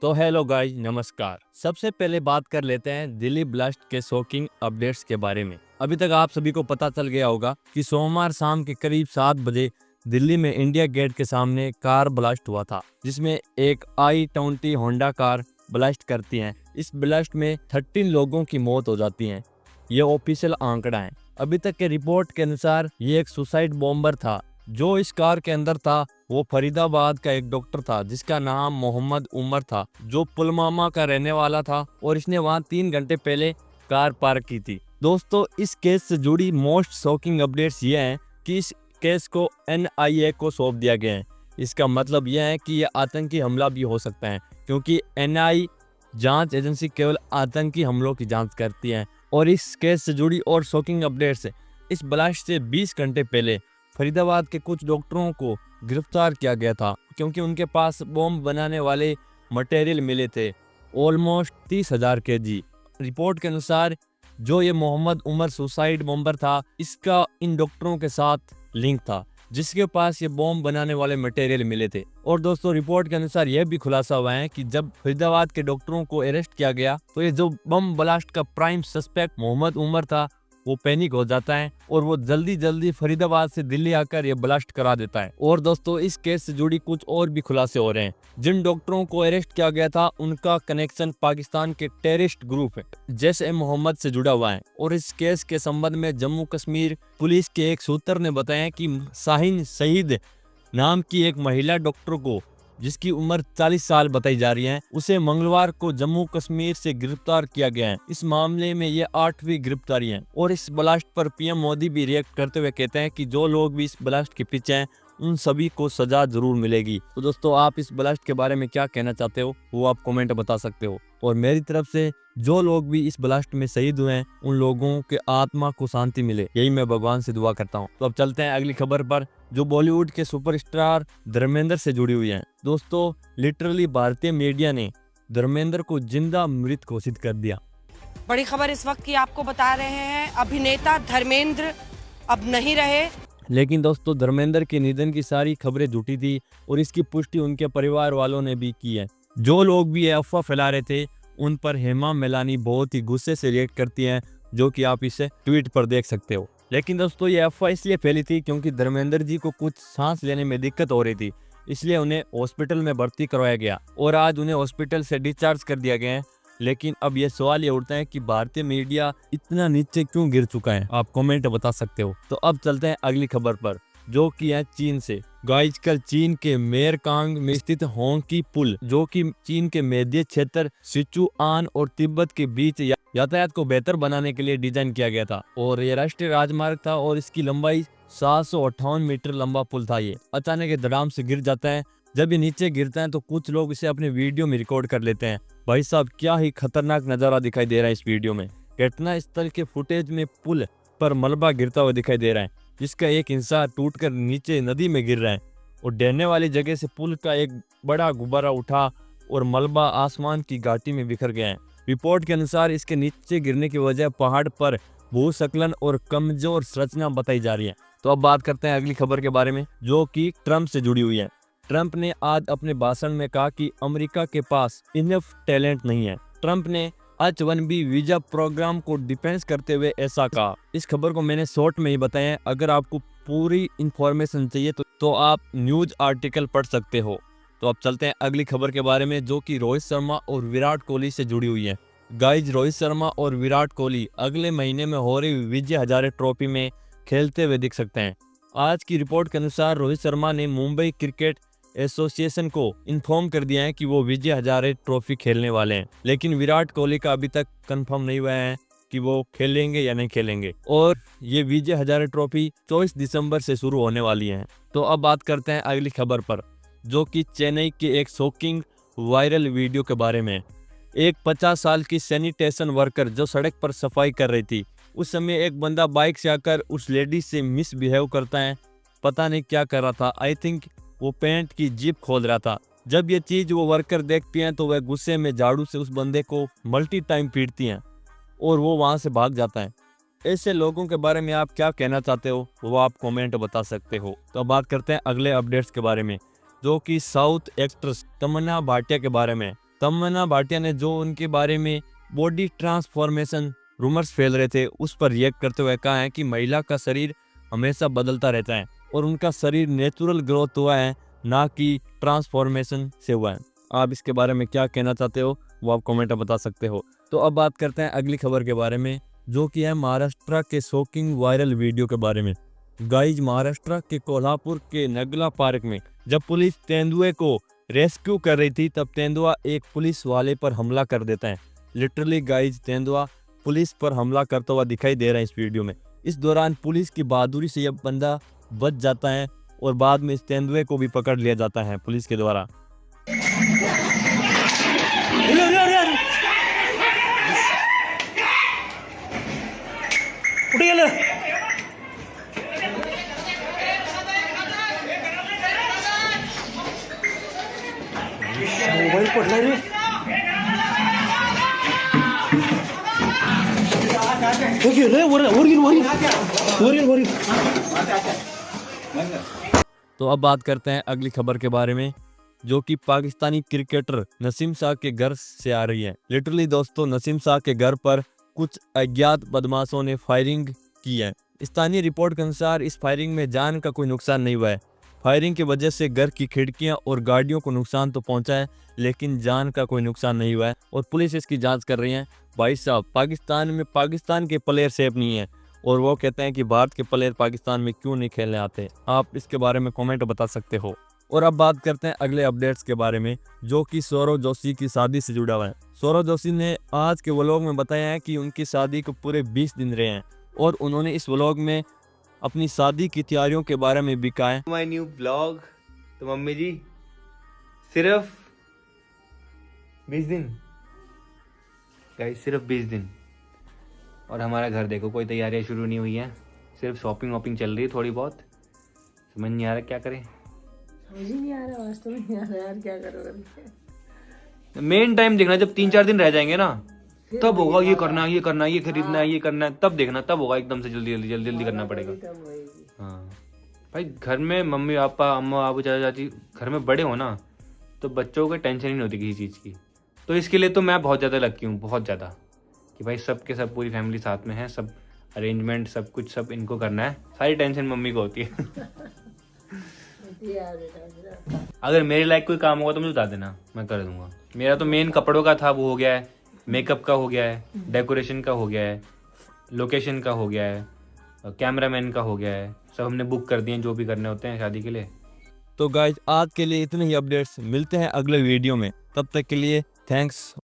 तो hello guys, नमस्कार। सबसे पहले बात कर लेते हैं दिल्ली ब्लास्ट के शॉकिंग अपडेट्स के बारे में। अभी तक आप सभी को पता चल गया होगा कि सोमवार शाम के करीब 7 बजे दिल्ली में इंडिया गेट के सामने कार ब्लास्ट हुआ था, जिसमें एक i20 होंडा कार ब्लास्ट करती है। इस ब्लास्ट में 13 लोगों की मौत हो जाती है। ये ऑफिशियल आंकड़ा है। अभी तक के रिपोर्ट के अनुसार ये एक सुसाइड बॉम्बर था। जो इस कार के अंदर था वो फरीदाबाद का एक डॉक्टर था जिसका नाम मोहम्मद उमर था, जो पुलवामा का रहने वाला था और इसने वहां 3 घंटे पहले कार पार्क की थी। दोस्तों, इस केस से जुड़ी मोस्ट शॉकिंग अपडेट्स ये हैं कि इस केस को NIA को सौंप दिया गया है। इसका मतलब यह है कि यह आतंकी हमला भी हो सकता है, क्योंकि NIA जांच एजेंसी केवल आतंकी हमलों की जांच करती है। और इस केस से जुड़ी और शॉकिंग अपडेट्स, इस ब्लास्ट से 20 घंटे पहले फरीदाबाद के कुछ डॉक्टरों को गिरफ्तार किया गया था, क्योंकि उनके पास बॉम्ब बनाने वाले मटेरियल मिले थे, ऑलमोस्ट 30,000 kg। रिपोर्ट के अनुसार जो ये मोहम्मद उमर सुसाइड बॉम्बर था, इसका इन डॉक्टरों के साथ लिंक था जिसके पास ये बॉम्ब बनाने वाले मटेरियल मिले थे। और दोस्तों, रिपोर्ट के अनुसार यह भी खुलासा हुआ है कि जब फरीदाबाद के डॉक्टरों को अरेस्ट किया गया तो ये जो बम ब्लास्ट का प्राइम सस्पेक्ट मोहम्मद उमर था वो पैनिक हो जाता है और वो जल्दी फरीदाबाद से दिल्ली आकर ये ब्लास्ट करा देता है। और दोस्तों, इस केस से जुड़ी कुछ और भी खुलासे हो रहे हैं। जिन डॉक्टरों को अरेस्ट किया गया था उनका कनेक्शन पाकिस्तान के टेररिस्ट ग्रुप जैश-ए-मोहम्मद से जुड़ा हुआ है। और इस केस के संबंध में जम्मू कश्मीर पुलिस के एक सूत्र ने बताया कि शाहीन सईद नाम की एक महिला डॉक्टर को, जिसकी उम्र 40 साल बताई जा रही है, उसे मंगलवार को जम्मू कश्मीर से गिरफ्तार किया गया है। इस मामले में ये 8वीं गिरफ्तारी है। और इस ब्लास्ट पर PM मोदी भी रिएक्ट करते हुए कहते हैं कि जो लोग भी इस ब्लास्ट के पीछे हैं उन सभी को सजा जरूर मिलेगी। तो दोस्तों, आप इस ब्लास्ट के बारे में क्या कहना चाहते हो वो आप कमेंट बता सकते हो। और मेरी तरफ से जो लोग भी इस ब्लास्ट में शहीद हुए हैं उन लोगों के आत्मा को शांति मिले, यही मैं भगवान से दुआ करता हूँ। तो अब चलते हैं अगली खबर पर, जो बॉलीवुड के सुपरस्टार धर्मेंद्र से जुड़ी हुई है। दोस्तों, लिटरली भारतीय मीडिया ने धर्मेंद्र को जिंदा मृत घोषित कर दिया। बड़ी खबर इस वक्त की आपको बता रहे हैं, अभिनेता धर्मेंद्र अब नहीं रहे। लेकिन दोस्तों, धर्मेंद्र के निधन की सारी खबरें झूठी थी और इसकी पुष्टि उनके परिवार वालों ने भी की है। जो लोग भी ये अफवाह फैला रहे थे उन पर हेमा मालिनी बहुत ही गुस्से से रिएक्ट करती हैं, जो कि आप इसे ट्वीट पर देख सकते हो। लेकिन दोस्तों, ये अफवाह इसलिए फैली थी क्योंकि धर्मेंद्र जी को कुछ सांस लेने में दिक्कत हो रही थी, इसलिए उन्हें हॉस्पिटल में भर्ती करवाया गया और आज उन्हें हॉस्पिटल से डिस्चार्ज कर दिया गया है। लेकिन अब ये सवाल ये उठता है कि भारतीय मीडिया इतना नीचे क्यों गिर चुका है, आप कमेंट बता सकते हो। तो अब चलते हैं अगली खबर पर, जो कि है चीन से। गाइस, कल चीन के मेरकांग में स्थित होंगकी पुल, जो कि चीन के मैदानी क्षेत्र सिचुआन और तिब्बत के बीच यातायात को बेहतर बनाने के लिए डिजाइन किया गया था और ये राष्ट्रीय राजमार्ग था और इसकी लंबाई 758 मीटर लंबा पुल था। ये अचानक ये धड़ाम से गिर जाता है। जब ये नीचे गिरता है तो कुछ लोग इसे अपने वीडियो में रिकॉर्ड कर लेते हैं। भाई साहब, क्या ही खतरनाक नजारा दिखाई दे रहा है इस वीडियो में। घटना स्थल के फुटेज में पुल पर मलबा गिरता हुआ दिखाई दे रहा है, जिसका एक हिस्सा टूटकर नीचे नदी में गिर रहा है और गिरने वाली जगह से पुल का एक बड़ा गुब्बारा उठा और मलबा आसमान की घाटी में बिखर गया है। रिपोर्ट के अनुसार इसके नीचे गिरने की वजह पहाड़ पर भूस्खलन और कमजोर संरचना बताई जा रही है। तो अब बात करते हैं अगली खबर के बारे में, जो कि ट्रंप से जुड़ी हुई है। ट्रंप ने आज अपने भाषण में कहा कि अमेरिका के पास इनफ टैलेंट नहीं है। ट्रंप ने H-1B वीजा प्रोग्राम को डिफेंस करते हुए ऐसा कहा। इस खबर को मैंने शॉर्ट में ही बताया, अगर आपको पूरी इंफॉर्मेशन चाहिए तो आप न्यूज आर्टिकल पढ़ सकते हो। तो अब चलते हैं अगली खबर के बारे में, जो कि रोहित शर्मा और विराट कोहली से जुड़ी हुई है। गाइज, रोहित शर्मा और विराट कोहली अगले महीने में हो रही विजय हजारे ट्रॉफी में खेलते हुए दिख सकते हैं। आज की रिपोर्ट के अनुसार रोहित शर्मा ने मुंबई क्रिकेट एसोसिएशन को इन्फॉर्म कर दिया है कि वो विजय हजारे ट्रॉफी खेलने वाले हैं, लेकिन विराट कोहली का अभी तक कंफर्म नहीं हुआ है कि वो खेलेंगे या नहीं खेलेंगे। और ये विजय हजारे ट्रॉफी 24 दिसंबर से शुरू होने वाली है। तो अब बात करते हैं अगली खबर पर, जो कि चेन्नई के एक शॉकिंग वायरल वीडियो के बारे में। एक 50 साल की सैनिटेशन वर्कर जो सड़क पर सफाई कर रही थी, उस समय एक बंदा बाइक से आकर उस लेडी से मिसबिहेव करता है। पता नहीं क्या कर रहा था, आई थिंक वो पैंट की जिप खोल रहा था। जब ये चीज वो वर्कर देखती हैं तो वह गुस्से में झाड़ू से उस बंदे को मल्टी टाइम पीटती हैं और वो वहां से भाग जाता है। ऐसे लोगों के बारे में आप क्या कहना चाहते हो वो आप कमेंट बता सकते हो। तो अब बात करते हैं अगले अपडेट्स के बारे में, जो कि साउथ एक्ट्रेस तमन्ना भाटिया के बारे में। तमन्ना भाटिया ने जो उनके बारे में बॉडी ट्रांसफॉर्मेशन रूमर्स फैल रहे थे उस पर रिएक्ट करते हुए कहा है कि महिला का शरीर हमेशा बदलता रहता है और उनका शरीर नेचुरल ग्रोथ हुआ है, ना कि ट्रांसफॉर्मेशन से हुआ है। आप इसके बारे में क्या कहना चाहते हो वो आप कमेंट में बता सकते हो। तो अब बात करते हैं अगली खबर के बारे में, जो कि है महाराष्ट्र के शॉकिंग वायरल वीडियो के बारे में। गाइज, महाराष्ट्र के कोल्हापुर के नगला पार्क में जब पुलिस तेंदुए को रेस्क्यू कर रही थी तब तेंदुआ एक पुलिस वाले पर हमला कर देता है। लिटरली गाइज, तेंदुआ पुलिस पर हमला करता हुआ दिखाई दे रहा है इस वीडियो में। इस दौरान पुलिस की बहादुरी से यह बंदा बच जाता है और बाद में इस तेंदुए को भी पकड़ लिया जाता है पुलिस के द्वारा। मोबाईल पडलाय रे. ओके रे, वर. तो अब बात करते हैं अगली खबर के बारे में, जो कि पाकिस्तानी क्रिकेटर नसीम शाह के घर से आ रही है। लिटरली दोस्तों, नसीम शाह के घर पर कुछ अज्ञात बदमाशों ने फायरिंग की है। स्थानीय रिपोर्ट के अनुसार इस फायरिंग में जान का कोई नुकसान नहीं हुआ है। फायरिंग की वजह से घर की खिड़कियां और गाड़ियों को नुकसान तो पहुंचा है, लेकिन जान का कोई नुकसान नहीं हुआ है और पुलिस इसकी जांच कर रही है। भाई साहब, पाकिस्तान के प्लेयर सेफ नहीं है और वो कहते हैं कि भारत के प्लेयर पाकिस्तान में क्यों नहीं खेलने आते। आप इसके बारे में कमेंट बता सकते हो। और अब बात करते हैं अगले अपडेट्स के बारे में, जो कि सौरव जोशी की शादी से जुड़ा हुआ है। सौरव जोशी ने आज के व्लॉग में बताया है कि उनकी शादी को पूरे 20 दिन रहे हैं और उन्होंने इस व्लॉग में अपनी शादी की तैयारियों के बारे में भी कहा है। My new blog. तो मम्मी जी, सिर्फ 20 दिन गाइस, सिर्फ 20 दिन और हमारा घर देखो, कोई तैयारियां शुरू नहीं हुई हैं, सिर्फ शॉपिंग वॉपिंग चल रही है थोड़ी बहुत। समझ नहीं आ रहा क्या करें, समझ ही नहीं आ रहा, वास्तव में नहीं आ रहा यार, क्या करोगे। मेन टाइम देखना जब 3-4 दिन रह जाएंगे ना, तब होगा ये करना, ये करना, ये खरीदना है, ये करना है, तब देखना, तब होगा एकदम से जल्दी करना पड़ेगा। तब होएगी। हाँ भाई, घर में मम्मी पापा, अम्मा अबू, चाचा चाची घर में बड़े हो ना, तो बच्चों को टेंशन ही नहीं होती किसी चीज़ की। तो इसके लिए तो मैं बहुत ज़्यादा लकी हूँ, बहुत ज़्यादा, कि भाई सबके सब पूरी फैमिली साथ में है, सब अरेंजमेंट सब कुछ सब इनको करना है, सारी टेंशन मम्मी को होती है। यार बेटा, अगर मेरे लायक कोई काम होगा तो मुझे बता देना, मैं कर दूंगा। मेरा तो मेन कपड़ों का था, वो हो गया है, मेकअप का हो गया है, डेकोरेशन का हो गया है, लोकेशन का हो गया है, कैमरामैन का हो गया है, सब हमने बुक कर दिए जो भी करने होते हैं शादी के लिए। तो गाइज, आज के लिए इतने ही अपडेट्स, मिलते हैं अगले वीडियो में, तब तक के लिए थैंक्स।